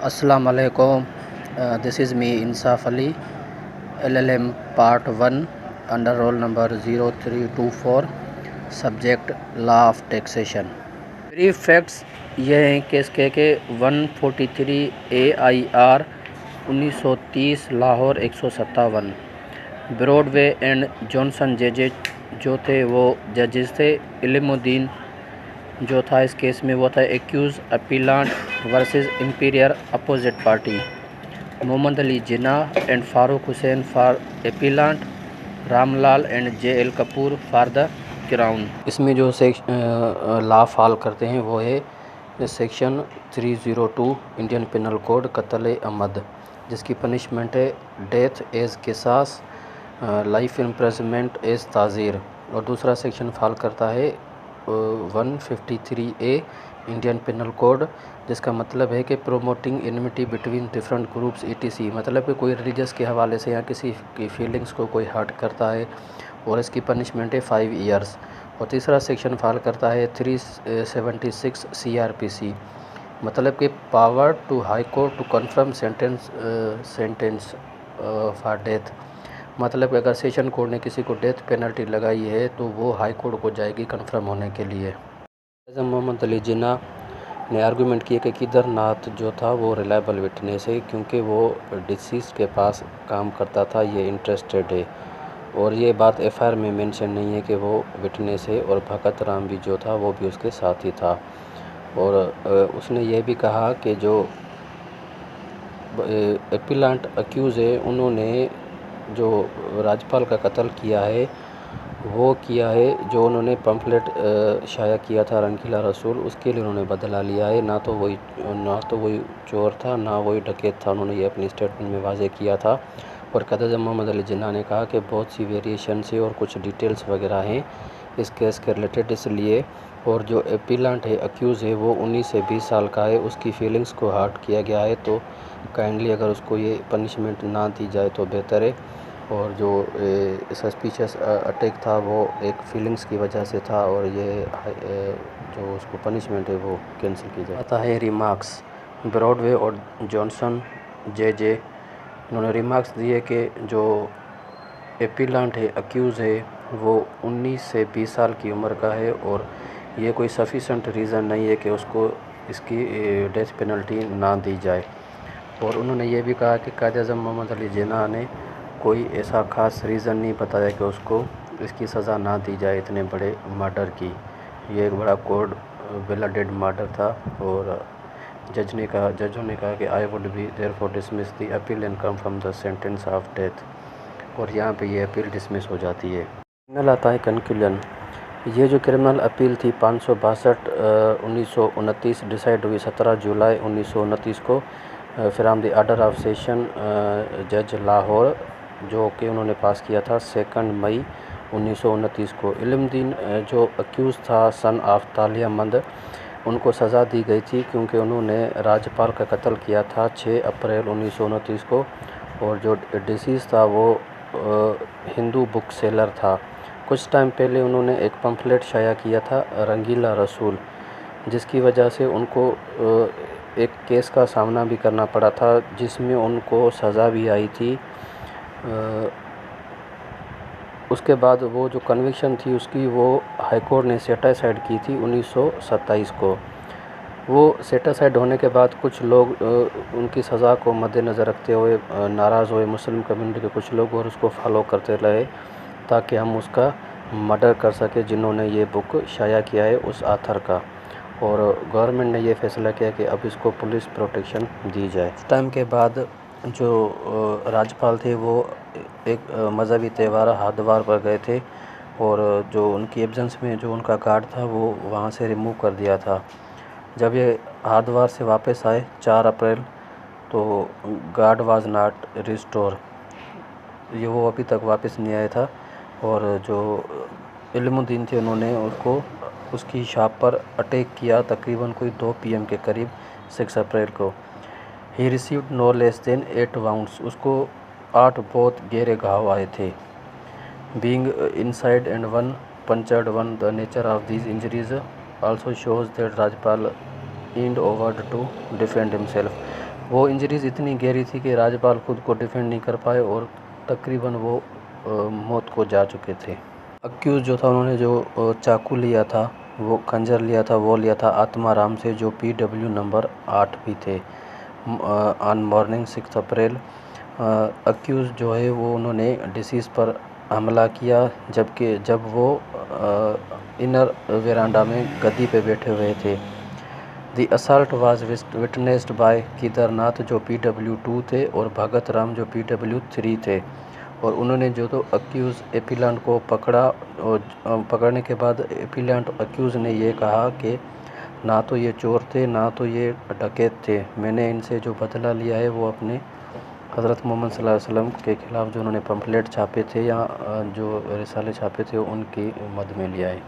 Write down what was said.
Assalamu alaikum. This is me Insaf Ali, LLM Part 1 under roll number 0324, subject Law of Taxation. Brief facts ये हैं कि इसके 143 AIR 1930 Lahore 157 Broadway and Johnson जो थे वो जजेस थे। इल्मुद्दीन जो था इस केस में वो था accused appellant versus emperor opposite party. Mohammad Ali Jinnah and Farooq Hussain for appellant, Ramlal and JL Kapoor for the crown. इसमें जो लॉ फॉल करते हैं वो है सेक्शन 302 इंडियन पिनल कोड कत्ल अमद, जिसकी पनिशमेंट है डेथ एज किसास, लाइफ इम्प्रिजनमेंट एज ताज़ीर। और दूसरा सेक्शन फॉल करता है 153A इंडियन पिनल कोड, जिसका मतलब है कि promoting enmity between different groups ETC, मतलब कि कोई रिलीजियस के हवाले से या किसी की फीलिंग्स को कोई हर्ट करता है और इसकी पनिशमेंट है 5 ईयर्स। और तीसरा सेक्शन फॉल करता है 376 CRPC, मतलब कि power to high court to confirm sentence for death, मतलब कि अगर सेशन कोर्ट ने किसी को डेथ पेनल्टी लगाई है तो वो हाई कोर्ट को जाएगी कन्फर्म होने के लिए। मोहम्मद अली जिन्ना ने आर्गूमेंट किया कि केदारनाथ जो था वो रिलायबल विटनेस है क्योंकि वो डिसीज के पास काम करता था, ये इंटरेस्टेड है। और ये बात FIR में मेंशन नहीं है कि वो विटनेस है। और भगत राम भी जो था वो भी उसके साथ ही था। और उसने ये भी कहा कि जो अपीलांट अक्यूज़ है उन्होंने जो राज्यपाल का कत्ल किया है वो किया है जो उन्होंने पम्फलेट शाया किया था रंगीला रसूल, उसके लिए उन्होंने बदला लिया है। ना तो वही चोर था ना वही डकैत था, उन्होंने ये अपनी स्टेटमेंट में वाज़ेह किया था। और कदर मोहम्मद अली जिन्ना ने कहा कि बहुत सी वेरिएशन है और कुछ डिटेल्स वगैरह हैं इस केस के रिलेटेड, इसलिए। और जो अपीलांट है अक्यूज़ है वो 19 से 20 साल का है, उसकी फीलिंग्स को हर्ट किया गया है, तो काइंडली अगर उसको ये पनिशमेंट ना दी जाए तो बेहतर है। और जो सस्पिशियस अटैक था वो एक फीलिंग्स की वजह से था और ये जो उसको पनिशमेंट है वो कैंसिल की जाए। आता है रिमार्क्स। ब्रॉडवे और जॉनसन JJ उन्होंने रिमार्क्स दिए कि जो अपीलांट है अक्यूज़ है वो 19 से 20 साल की उम्र का है और ये कोई सफिशेंट रीज़न नहीं है कि उसको इसकी डेथ पेनल्टी ना दी जाए। और उन्होंने ये भी कहा कि कायद-ए-आज़म मोहम्मद अली जिन्ना ने कोई ऐसा ख़ास रीज़न नहीं बताया कि उसको इसकी सज़ा ना दी जाए इतने बड़े मर्डर की। ये एक बड़ा कोड ब्लडेड मर्डर था। और जजों ने कहा कि I would be therefore dismiss the appeal and confirm the sentence of death. और यहाँ पे ये अपील डिसमिस हो जाती है। फाइनल आता है कंक्लूजन। ये जो क्रिमिनल अपील थी 562 1929 डिसाइड हुई 17 जुलाई 1929 को from the order of session जज लाहौर, जो कि उन्होंने पास किया था 2 मई 1929 को। इल्मुद्दीन जो अक्यूज़ था सन ऑफ तालिया मंद, उनको सज़ा दी गई थी क्योंकि उन्होंने राज्यपाल का कत्ल किया था 6 अप्रैल 1929 को। और जो डिसीज़ था वो हिंदू बुक सेलर था। कुछ टाइम पहले उन्होंने एक पम्फलेट शाया किया था रंगीला रसूल, जिसकी वजह से उनको एक केस का सामना भी करना पड़ा था जिसमें उनको सज़ा भी आई थी। उसके बाद वो जो कन्विक्शन थी उसकी वो हाई कोर्ट ने सेट असाइड की थी 1927 को। वो सेट असाइड होने के बाद कुछ लोग उनकी सज़ा को मद्देनज़र रखते हुए नाराज़ हुए, मुस्लिम कम्युनिटी के कुछ लोग, और उसको फॉलो करते रहे ताकि हम उसका मर्डर कर सके जिन्होंने ये बुक शाया किया है उस आथर का। और गवर्नमेंट ने ये फैसला किया कि अब इसको पुलिस प्रोटेक्शन दी जाए। इस टाइम के बाद जो राज्यपाल थे वो एक मज़हबी त्यौहार हरिद्वार पर गए थे और जो उनकी एब्सेंस में जो उनका गार्ड था वो वहाँ से रिमूव कर दिया था। जब ये हरिद्वार से वापस आए 4 अप्रैल, तो गार्ड वाज नॉट रिस्टोर, ये वो अभी तक वापस नहीं आया था। और जो इल्मुद्दीन थे उन्होंने उसकी शॉप पर अटैक किया तकरीबन कोई 2 PM के करीब 6 अप्रैल को। He received no less than 8 wounds, उसको 8 बहुत गहरे घाव आए थे। Being inside and 1 punctured 1, the nature of these injuries also shows that Rajyapal endeavoured to defend himself. वो इंजरीज़ इतनी गहरी थी कि राजपाल खुद को डिफेंड नहीं कर पाए और तकरीबन वो मौत को जा चुके थे। अक्यूज़ जो था उन्होंने जो चाकू लिया था, वो खंजर लिया था, वो लिया था आत्माराम से, जो PW नंबर 8 भी थे। ऑन मॉर्निंग 6 अप्रैल अक्यूज़ जो है वो उन्होंने डिसीज़ पर हमला किया, जब वो इनर वेरांडा में गद्दी पे बैठे हुए थे। The assault was witnessed by Kedarnath जो PW2 थे और भगत राम जो PW3 थे। और उन्होंने जो तो अक्यूज़ एपिलांट को पकड़ा, और पकड़ने के बाद एपिलांट अक्यूज़ ने ये कहा कि ना तो ये चोर थे, ना तो ये डकैत थे, मैंने इनसे जो बदला लिया है वो अपने हज़रत मोहम्मद सल्लल्लाहु अलैहि वसल्लम के ख़िलाफ़ जो उन्होंने पम्फलेट छापे थे या जो रिसाले छापे थे उनकी मद में लिया है।